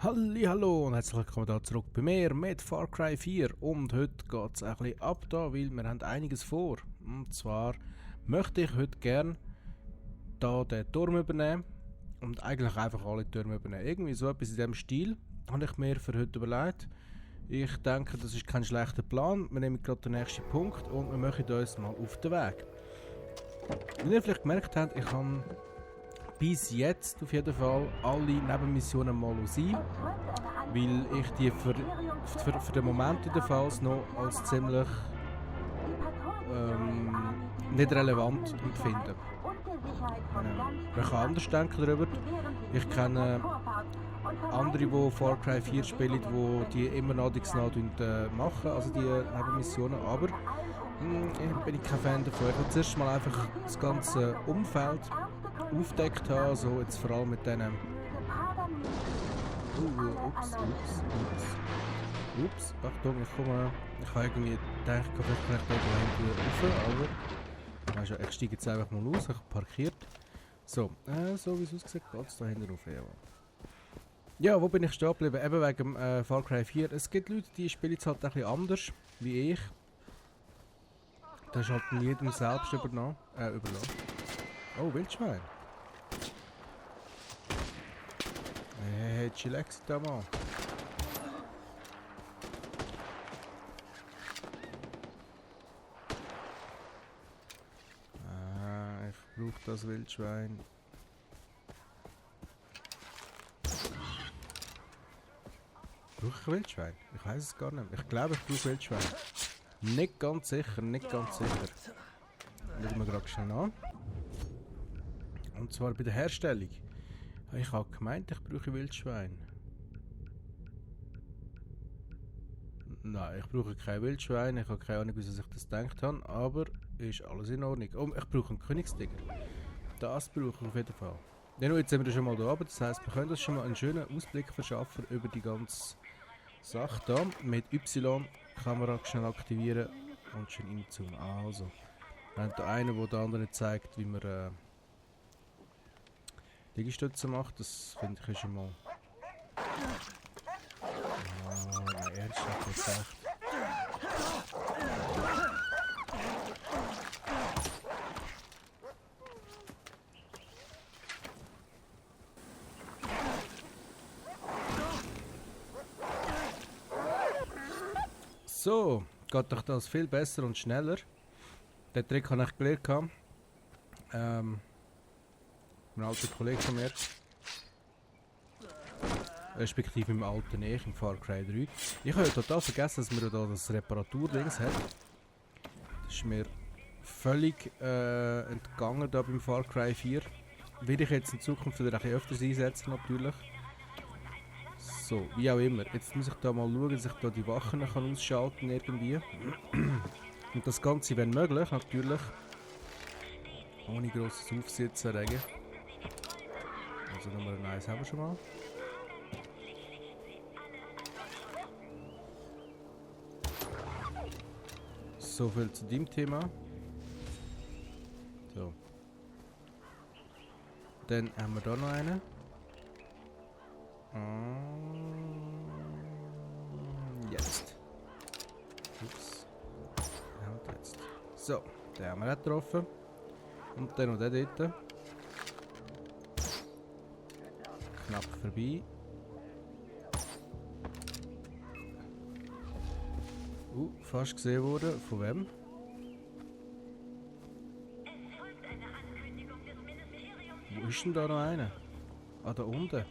Hallo und herzlich willkommen da zurück bei mir mit Far Cry 4 und heute geht es ein bisschen ab da, weil wir haben einiges vor. Und zwar möchte ich heute gerne da den Turm übernehmen und eigentlich einfach alle Türme übernehmen. Irgendwie so etwas in diesem Stil habe ich mir für heute überlegt. Ich denke, das ist kein schlechter Plan. Wir nehmen gerade den nächsten Punkt und wir machen uns mal auf den Weg. Wie ihr vielleicht gemerkt habt, ich habe bis jetzt auf jeden Fall alle Nebenmissionen mal sein, weil ich die für den Moment jedenfalls noch als ziemlich nicht relevant empfinde. Man kann anders denken darüber. Ich kenne andere, die Far Cry 4 spielen, die immer noch machen, also die Nebenmissionen, aber bin ich kein Fan davon. Ich will zuerst mal einfach das ganze Umfeld aufdeckt haben, so jetzt vor allem mit diesen ups, Achtung, ich habe irgendwie gedacht, vielleicht kann ich da hinten rauf, aber ich steige jetzt einfach mal aus, ich habe parkiert. So wie es aussieht, geht es da hinten rauf, ja, wo bin ich stehen geblieben? Eben wegen Far Cry 4. Es gibt Leute, die spielen es halt ein bisschen anders, wie ich. Das ist halt jedem selbst überlassen. Oh, Wildschwein. Hey, chillax da mal. Ich brauche das Wildschwein. Brauche ich Wildschwein? Ich weiß es gar nicht. Ich glaube, ich brauche Wildschwein. Nicht ganz sicher. Schauen wir gerade schnell an. Und zwar bei der Herstellung. Ich habe gemeint, ich brauche Wildschwein. Nein, ich brauche kein Wildschwein. Ich habe keine Ahnung, wieso ich das gedacht habe. Aber ist alles in Ordnung. Oh, ich brauche einen Königstiger. Das brauche ich auf jeden Fall. Ja, nun, jetzt sind wir schon mal da oben. Das heisst, wir können uns schon mal einen schönen Ausblick verschaffen über die ganze Sache hier. Mit Y Kamera schnell aktivieren und schön reinzoomen. Also, wir haben da einen, der den anderen zeigt, wie man Liegestütze macht. Das finde ich schon mal. Nein, ernsthaft jetzt echt. So, geht doch das viel besser und schneller. Den Trick habe ich gelernt. Ein alter Kollege von mir. Respektive im alten Ich, im Far Cry 3. Ich habe ja total vergessen, dass man da das Reparaturdings hat. Das ist mir völlig entgangen da beim Far Cry 4. Will ich jetzt in Zukunft wieder ein bisschen öfters einsetzen natürlich. So, wie auch immer. Jetzt muss ich da mal schauen, dass ich da die Wachen kann ausschalten irgendwie. Und das Ganze, wenn möglich, natürlich ohne grosses Aufsehen zu erregen. Also Nummer 1 haben wir schon mal. So viel zu dem Thema. So. Dann haben wir da noch einen. Jetzt. Ups. Und jetzt. So, den haben wir auch getroffen. Und dann noch den dort. Knapp vorbei. Fast gesehen worden. Von wem? Wo ist denn da noch einer? Ah, da unten.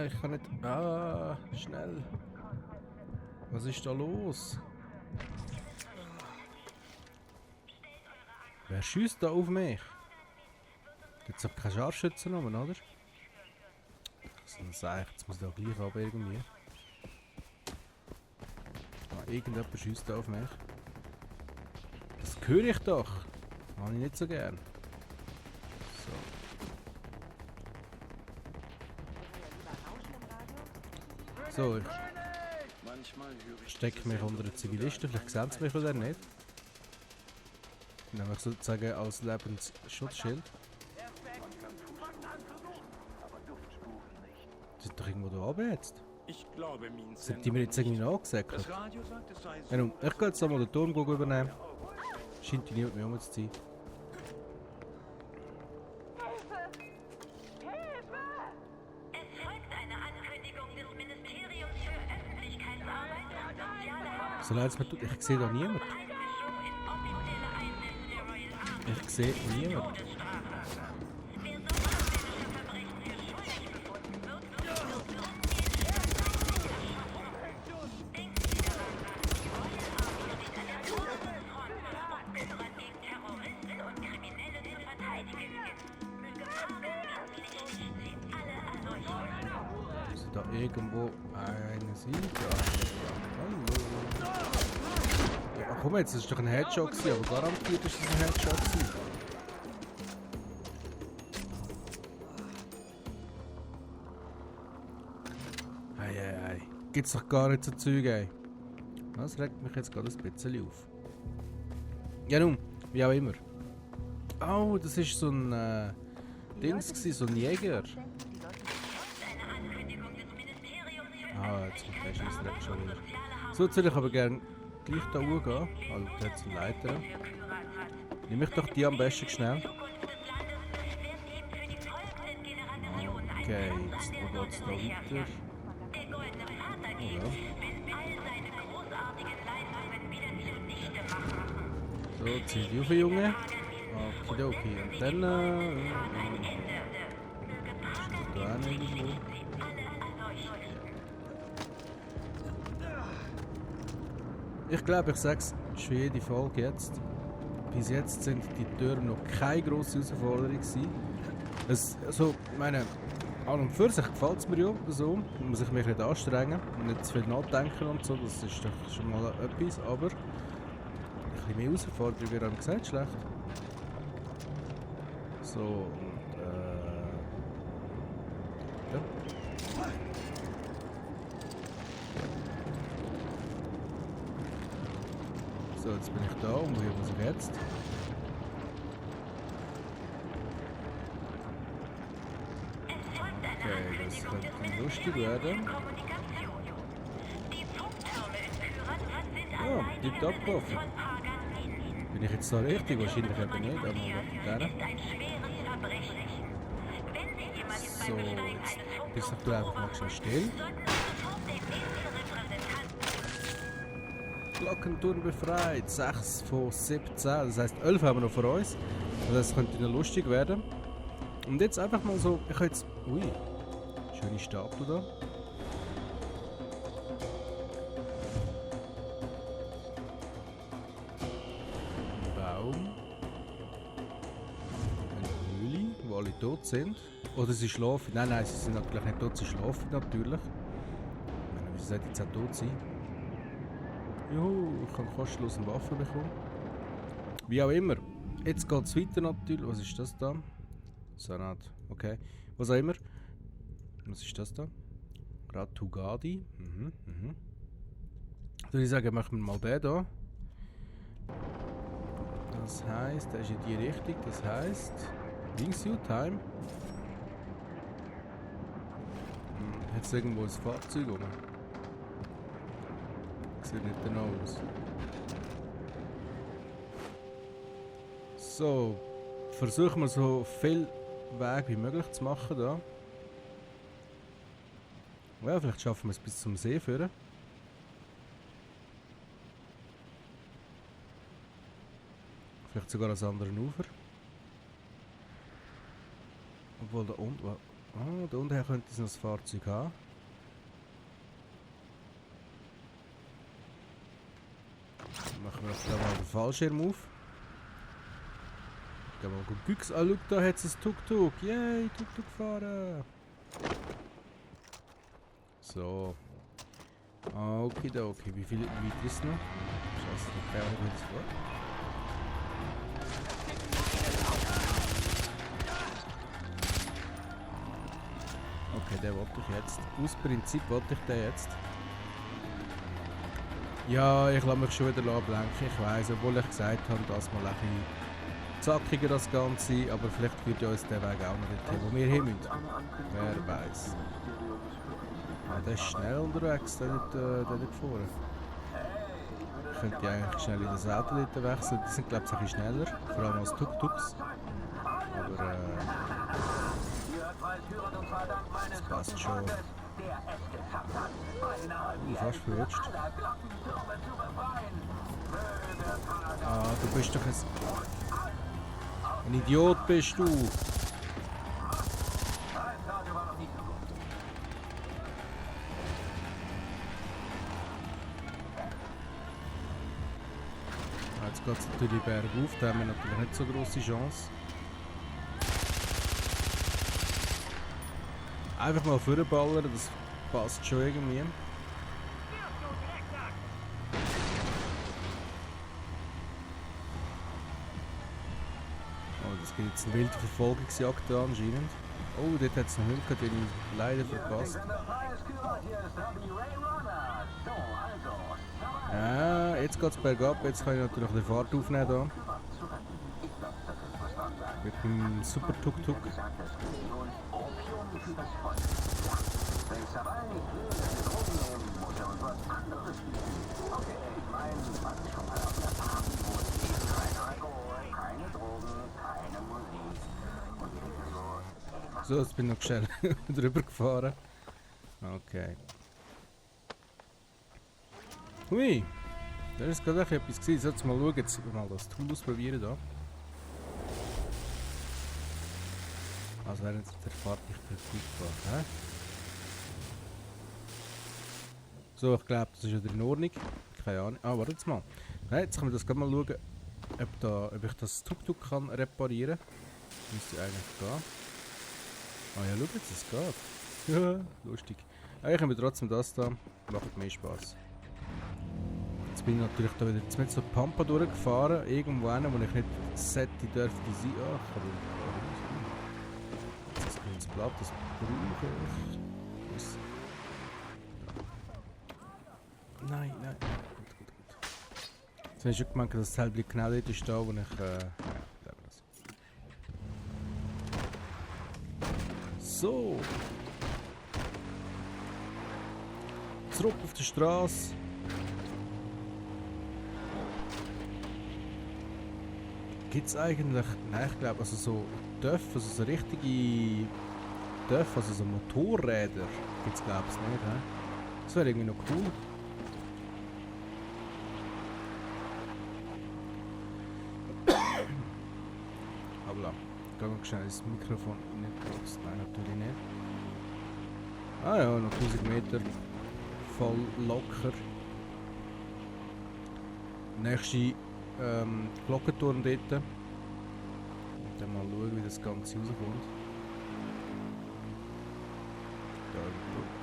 Ich kann nicht. Schnell. Was ist da los? Wer schießt da auf mich? Gibt's doch keine Scharfschützen rum, oder? Das jetzt muss da gleich ab irgendwie. Irgendjemand schießt da auf mich. Das höre ich doch. Habe ich nicht so gern. So, ich stecke mich unter den Zivilisten, vielleicht sehen sie mich oder nicht. Nämlich sozusagen als Lebensschutzschild. Die sind doch irgendwo da oben jetzt. Ich glaube, Sind die mir jetzt irgendwie nachgesäckelt? Das Radio sagt, es sei Ja, nun, ich gehe jetzt einmal den Turm übernehmen. Scheint die niemand mehr um zu sein. Es folgt eine Ankündigung des Ministeriums für Öffentlichkeitsarbeit und soziale Arbeit. So leid es mir tut, ich sehe da niemand. Einmischung in offizielle Einsätze der Royal Army. Ich sehe niemand. Todesstrafe. Wer sonderschuldische Verbrechen für schuldig befunden wird, wird Denken Sie daran, die Royal Army steht an der vordersten Front und kümmert gegen Terroristen und Kriminelle zu verteidigen. Möge Morgen Licht Sie alle erleuchten. Ist da irgendwo eine Seite? Hallo. Ja, komm jetzt, das ist doch ein Headshot gewesen, aber garantiert ist es ein Headshot gewesen. Ei. Gibt's doch gar nicht so Zeug, ey. Das regt mich jetzt gerade ein bisschen auf. Ja nun, wie auch immer. Oh, das ist so ein Dings gewesen, so ein Jäger. Ah, jetzt kommt der Scheissdreck schon wieder. So, jetzt würde ich aber gerne gleich da hochgehen. Also, da hat es eine Leiter. Nehme ich doch die am besten schnell. Okay, jetzt wo geht's da weiter? Oh ja. So, zieh die auf, Junge. Okidoki. Und dann ist da auch irgendwo. Ich glaube, ich sage es schon jede Folge jetzt. Bis jetzt sind die Türme noch keine grosse Herausforderung gewesen. Also, meine, an und für sich gefällt es mir ja so. Man muss sich mich nicht anstrengen und nicht zu viel nachdenken und so. Das ist doch schon mal etwas, aber ein bisschen mehr Herausforderung wäre einem gesagt schlecht. So, und ja. So, jetzt bin ich da und woher muss ich jetzt? Okay, das könnte lustig werden. Oh, die Top-Waffe. Bin ich jetzt da richtig? Wahrscheinlich eben nicht, aber gerne. So, jetzt bist du einfach mal schnell still. Glockenturm befreit, 6 von 17, das heisst 11 haben wir noch vor uns. Also das könnte noch lustig werden. Und jetzt einfach mal so, ich habe jetzt, ui, schöne Statue da. Ein Baum. Eine Höhle, wo alle tot sind. Oder sie schlafen, nein, sie sind natürlich nicht tot, sie schlafen natürlich. Ich meine, wieso sollte jetzt auch tot sein? Juhu, ich kann kostenlos eine Waffe bekommen. Wie auch immer. Jetzt geht es weiter natürlich. Was ist das da? Sanat. Okay. Was auch immer. Was ist das da? Ratugadi. Würde ich sagen, machen wir mal den hier. Das heisst, der ist in die Richtung. Das heisst, Wingsuit Time. Hat es irgendwo ein Fahrzeug rum? Sieht nicht danach aus. So, versuchen wir so viel Weg wie möglich zu machen da. Ja, vielleicht schaffen wir es bis zum See führen. Vielleicht sogar ans andere Ufer. Obwohl da unten... Ah, da unten könnte es noch das Fahrzeug haben. Machen wir da mal den Fallschirm auf. Gehen wir mal gucken. Ah, schau, da hat es ein Tuk-Tuk. Yay, Tuk-Tuk fahren. So. Okay. Wie weit ist es noch? Scheiße, ich kann nicht mehr vor. Okay, den wollte ich jetzt. Aus Prinzip wollte ich den jetzt. Ja, ich lasse mich schon wieder ablenken. Ich weiss, obwohl ich gesagt habe, dass mal ein bisschen zackiger das Ganze, aber vielleicht führt ja uns der Weg auch noch dorthin, wo wir hin müssen. Wer weiß. Ah, der ist schnell unterwegs, der dort vorne. Ich könnte eigentlich schnell in das Auto dort wechseln, die sind glaube ich ein bisschen schneller, vor allem als Tuk-Tuks. Aber das passt schon. Fast verrutscht. Ah, du bist doch ein Idiot bist du! Jetzt geht es natürlich bergauf, da haben wir natürlich nicht so grosse Chance. Einfach mal vorballern, das passt schon irgendwie. Oh, das gibt jetzt eine wilde Verfolgungsjagd da anscheinend. Oh, dort hat es noch Hund gehabt, den ich leider verpasst. Ja, jetzt geht es bergab, jetzt kann ich natürlich die Fahrt aufnehmen da. Mit dem Super Tuk-Tuk. So, jetzt bin ich noch schnell drüber gefahren. Okay. Hui! Da ist gerade etwas gewesen. So, jetzt mal schauen, jetzt mal das Tool ausprobieren da. Also während der Fahrt nicht verfügbar. Hä? So, ich glaube, das ist wieder in Ordnung. Keine Ahnung. Ah, warte jetzt mal. Nein, jetzt können wir das gerade mal schauen, ob ich das Tuk-Tuk kann reparieren kann. Müsste eigentlich gehen. Ah ja, schau jetzt, es geht. Ja, lustig. Eigentlich haben wir trotzdem das da. Macht mehr Spaß. Jetzt bin ich natürlich da wieder mit so Pampa durchgefahren. Irgendwo hin, wo ich nicht hätte dürfte sein. Ach, das grünes Blatt, das brauche ich. Nein, nein. Gut. Jetzt habe ich schon gemerkt, dass das Teil genau dort ist, da, wo ich. So. Zurück auf die Straße. Gibt es eigentlich. Nein, ich glaube, also so Dörf, also so richtige Dörf, also so Motorräder gibt es glaube ich nicht. He? Das wäre irgendwie noch cool. Aber gehen wir schnell ins Mikrofon nicht. Nein, natürlich nicht. Ah ja, noch 1000 Meter. Voll locker. Nächste Glockenturm dort. Dann mal schauen, wie das Ganze rauskommt. Da die Brücke.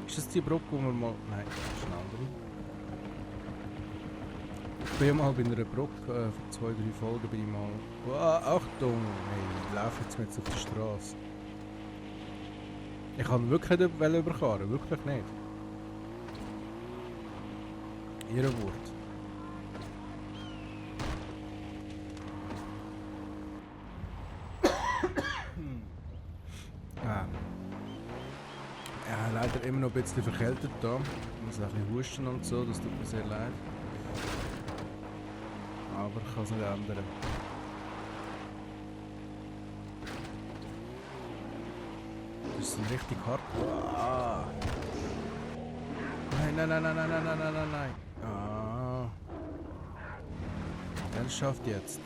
Ist das die Brücke, wo wir mal... Nein, das ist eine andere. Ich bin mal bei einer Brücke, vor 2-3 Folgen bin ich mal... Wow, Achtung! Hey, ich laufe jetzt auf der Straße. Ich kann wirklich nicht überfahren, wirklich nicht. Ihr Wort. Ja, leider immer noch ein bisschen verkältet da. Ich muss ein bisschen husten und so, das tut mir sehr leid. Aber ich kann es nicht ändern. Das ist richtig hart. Ah. Nein. Ah. Er schafft jetzt.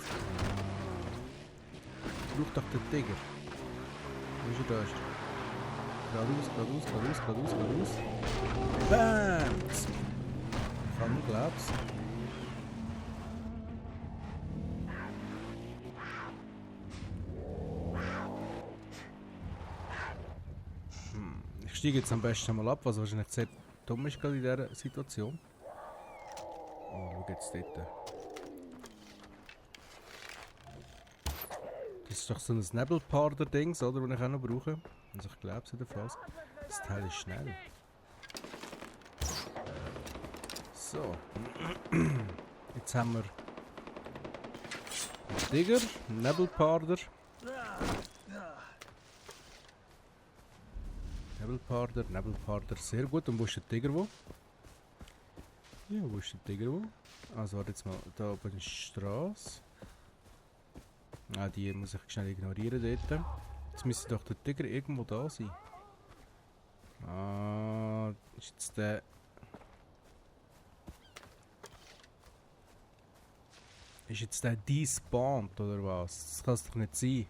Braucht doch den Tiger. Wo ist er da? Geradeaus. Bam! Kann man glaub's. Ich steige jetzt am besten mal ab, was wahrscheinlich sehr dumm ist gerade in dieser Situation. Oh, schau jetzt dort. Das ist doch so ein Nebelparder-Dings, oder? Das ich auch noch brauche. Also ich glaube es jedenfalls. Das Teil ist schnell. So. Jetzt haben wir Tiger, Nebelparder. Nebelparder, sehr gut. Und wo ist der Tiger wo? Ja, wo ist der Tiger wo? Also warte jetzt mal, da oben ist die Straße. Ah, die muss ich schnell ignorieren dort. Jetzt müsste doch der Tiger irgendwo da sein. Ah, ist jetzt der... Ist jetzt der despawned oder was? Das kann es doch nicht sein.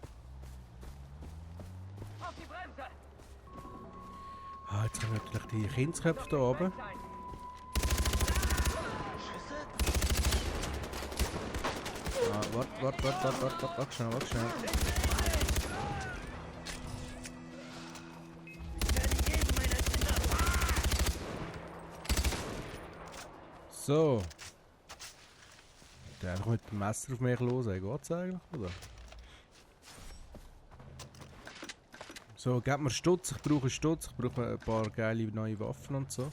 Ah, jetzt haben wir natürlich die Kindsköpfe da oben. Ah, warte schnell. So. Der einfach mit dem Messer auf mich los, ey, geht's eigentlich, oder? So, gebt mir Stutz, ich brauche Stutz, ich brauche ein paar geile neue Waffen und so.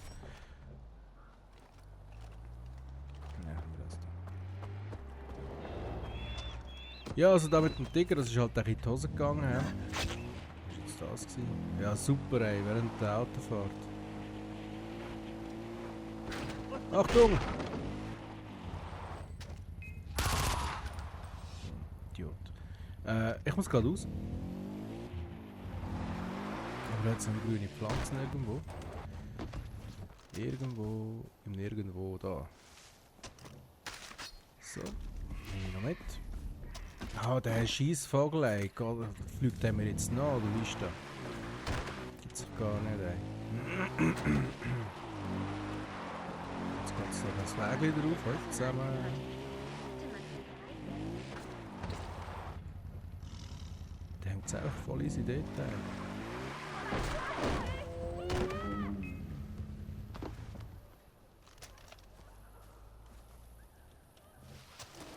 Ja, also da mit dem Tiger, das ist halt in die Hose gegangen, ja. Was war jetzt das gewesen? Ja, super, ey, während der Autofahrt. Achtung! Idiot. Ich muss gerade raus. Aber jetzt sind grüne Pflanzen irgendwo. Im Nirgendwo, da. So, nehme ich noch mit. Ah, der Scheissvogel, ey. Fliegt der mir jetzt nach, du weißt das? Gibt's doch gar nicht, ey. Jetzt geht es da das Weg wieder auf, heute zusammen. Der hängt auch voll easy dort, ey.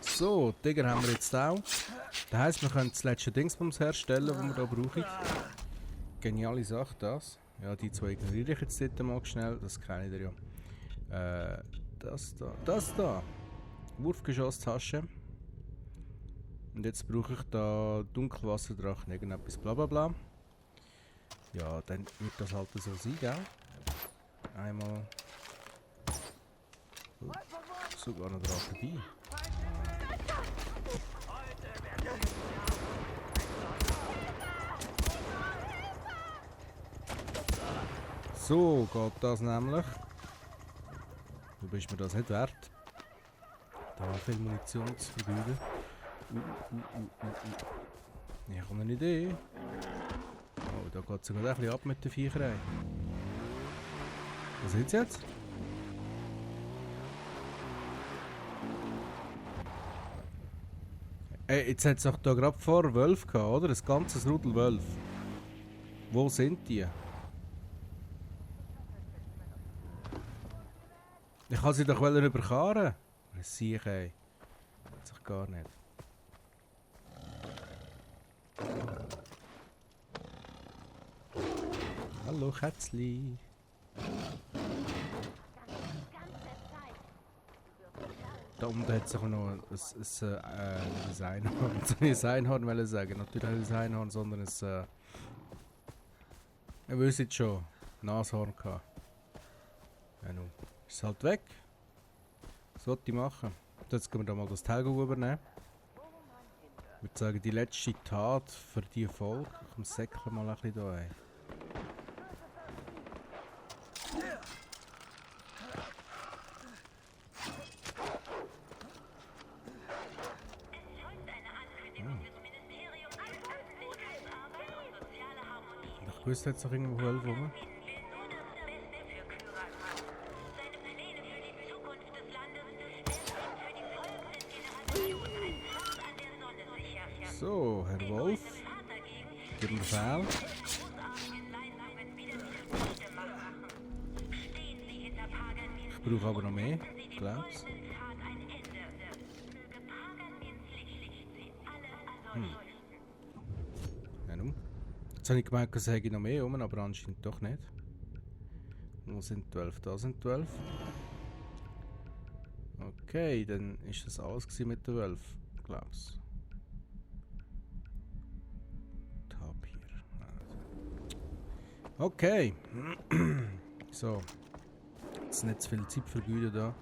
So, Tiger haben wir jetzt auch. Das heisst, wir können das letzte Dingsbums herstellen, das wir hier brauchen. Geniale Sache, das. Ja, die zwei ignoriere ich jetzt dort mal schnell, das kennt ihr ja. Das da. Wurfgeschosstasche. Und jetzt brauche ich da Dunkelwasserdrachen, irgendetwas bla bla bla. Ja, dann wird das halt so sein, gell? Einmal. Oh, sogar noch dran vorbei. So geht das nämlich. Du bist mir das nicht wert. Da viel Munition zu vergeuden. Ich habe eine Idee. Oh, da geht es sogar ein bisschen ab mit der Viecherei. Was ist jetzt? Ey, jetzt hat es doch da gerade vor Wölfe gehabt, oder? Ein ganzes Rudel Wölfe. Wo sind die? Ich kann sie doch überkarren. Das sehe ich, ey. Das sich gar nicht. Hallo Kätzli. Da unten hat es auch noch ein Einhorn. Nicht ein Einhorn wollte ich sagen. Natürlich nicht ein Einhorn, sondern ein... ihr wisst schon. Nashorn gehabt. Ja, nun. Ist halt weg. Was sollte ich machen? Jetzt können wir da mal das Telgo übernehmen. Ich würde sagen, die letzte Tat für die Folge. Ich säckle mal ein bisschen da ein. Ich wüsste jetzt noch irgendwo Wölfe rum. So, Herr Wolf, gib mir Befehl. Ich brauche aber noch mehr, glaubst du? Ja, nun. Jetzt habe ich gemeint, es hätte noch mehr rum, aber anscheinend doch nicht. Wo sind 12? Da sind 12. Okay, dann ist das alles gewesen mit den Wölfen, glaub's. Tapir. Okay. So. Jetzt nicht zu viel Zeit vergeuden da.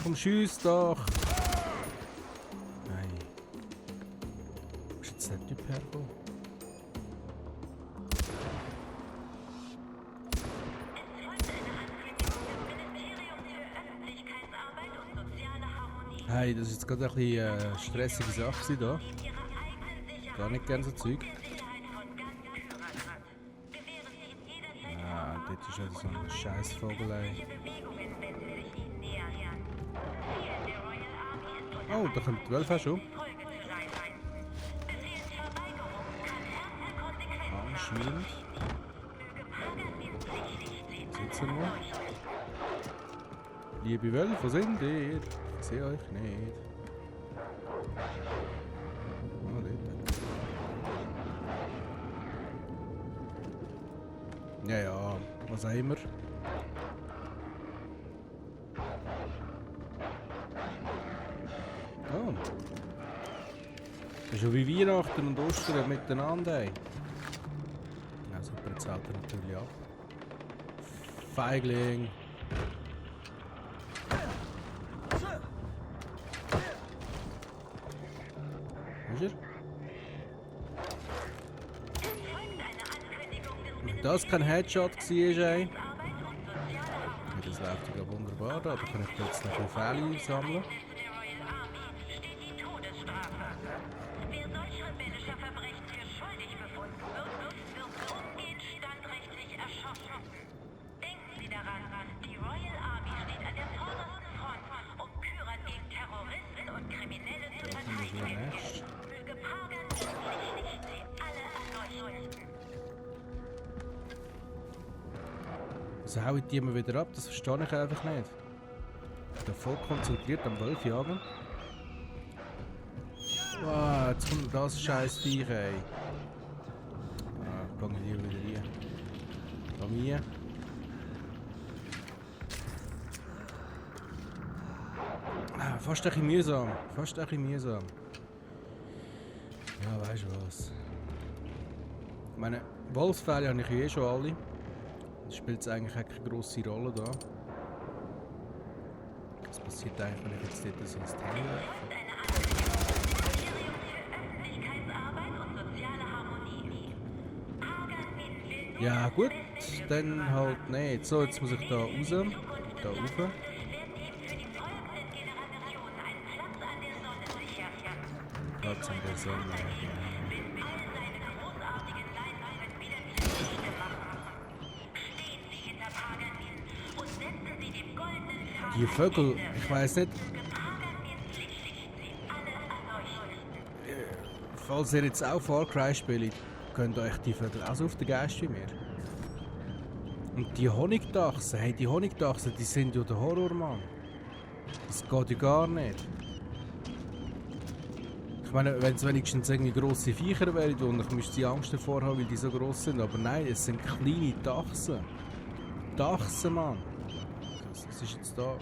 Komm, schieß doch! Nein. Wo ist jetzt der Typ hergekommen? Hey, das ist jetzt gerade ein bisschen stressige Sache da. Gar nicht gern so Zeug. Ah, dort ist also so ein scheiß Vogelei. Oh, da kommt die Wölfe auch schon. Anscheinend. Sitzen wir. Liebe Wölfe, wo sind ihr? Ich sehe euch nicht. Ah, dort. Ja, ja, was haben wir? Oh. Das ist ja wie Weihnachten und Ostern miteinander. Ey. Ja, super, jetzt haut er natürlich ab. Feigling! Wo ist er? Wenn das kein Headshot war, ey. Ja, das läuft ja wunderbar da. Da kann ich jetzt noch ein Fälle sammeln. Also haue ich die immer wieder ab, das verstehe ich einfach nicht. Ich bin voll konzentriert am Wolf jagen. Wow, jetzt kommt das scheiß Viech, ey. Ah, ich gehe hier wieder rein. Komm hier. Ah, fast ein bisschen mühsam. Fast ein bisschen mühsam. Ja, weißt du was. Ich meine, Wolfsfälle habe ich eh schon alle. Das spielt eigentlich keine grosse Rolle da. Was passiert eigentlich, wenn ich jetzt dort so ins Teil werfe? Ja gut, dann halt nicht. So, jetzt muss ich da raus. Da rauf. Platz an der Sonne. Die Vögel, ich weiß nicht. Falls ihr jetzt auch Far Cry spielt, könnt euch die Vögel auch so auf den Geist wie mir. Und die Honigdachsen, hey, die Honigdachsen, die sind ja der Horror, Mann. Das geht ja gar nicht. Ich meine, wenn es wenigstens irgendwie grosse Viecher wären und ich müsste sie Angst davor haben, weil die so gross sind, aber nein, es sind kleine Dachsen. Dachsen, Mann. Was ist jetzt da?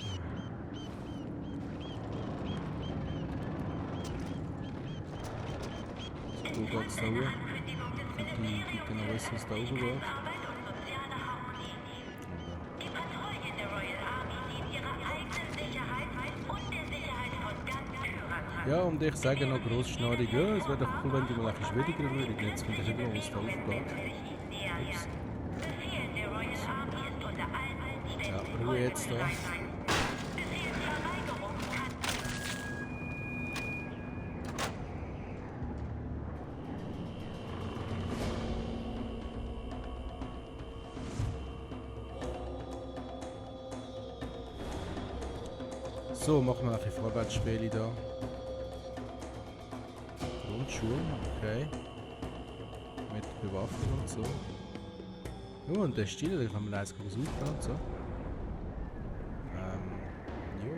So, wo geht's da hoch? Könnt ihr bitte noch wissen, was da oben geht? Ja, und ich sage noch grossschnarrig, ja, es wäre doch cool, wenn die mal ein bisschen schwieriger würden. Jetzt finde ich nicht, was da aufgeht. Ups. Ja, Ruhe jetzt da. So, machen wir ein bisschen Vorwärtsspiele da. Grundschule, okay. Mit Bewaffnung und so. Oh, und der Stil, da kann man eins suchen und so. Jo.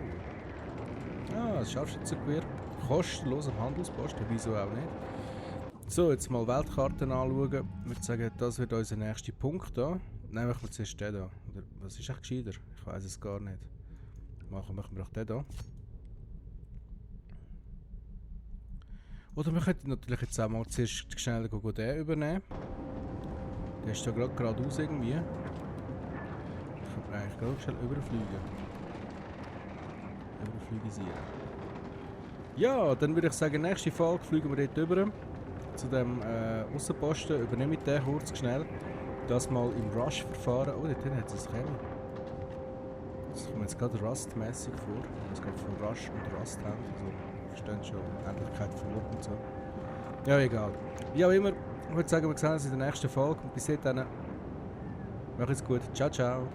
Ah, das Scharfschützengewehr. kostenlos am Handelspost, wieso auch nicht. So, jetzt mal Weltkarten anschauen. Ich würde sagen, das wird unser nächster Punkt hier. Nein, machen wir zuerst den hier. Oder was ist echt gescheiter? Ich weiß es gar nicht. Machen wir doch den hier. Oder wir könnten natürlich jetzt auch mal zuerst schnell den übernehmen. Der ist ja gerade geradeaus irgendwie. Ich könnte eigentlich gerade schnell überfliegen. Überflugisieren. Ja, dann würde ich sagen, nächste Folge fliegen wir dort rüber. Zu dem Aussenposten. Übernehme ich den kurz schnell. Das mal im Rush-Verfahren. Oh, dort hat es ein Chemie. Das kommt mir jetzt gerade Rust-mässig vor. Es geht von Rush und Rust haben. Also, verstehen schon, Ähnlichkeit von Wort und so. Ja, egal. Wie auch immer, ich würde sagen, wir sehen uns in der nächsten Folge. Und bis dahin, mach es gut. Ciao, ciao.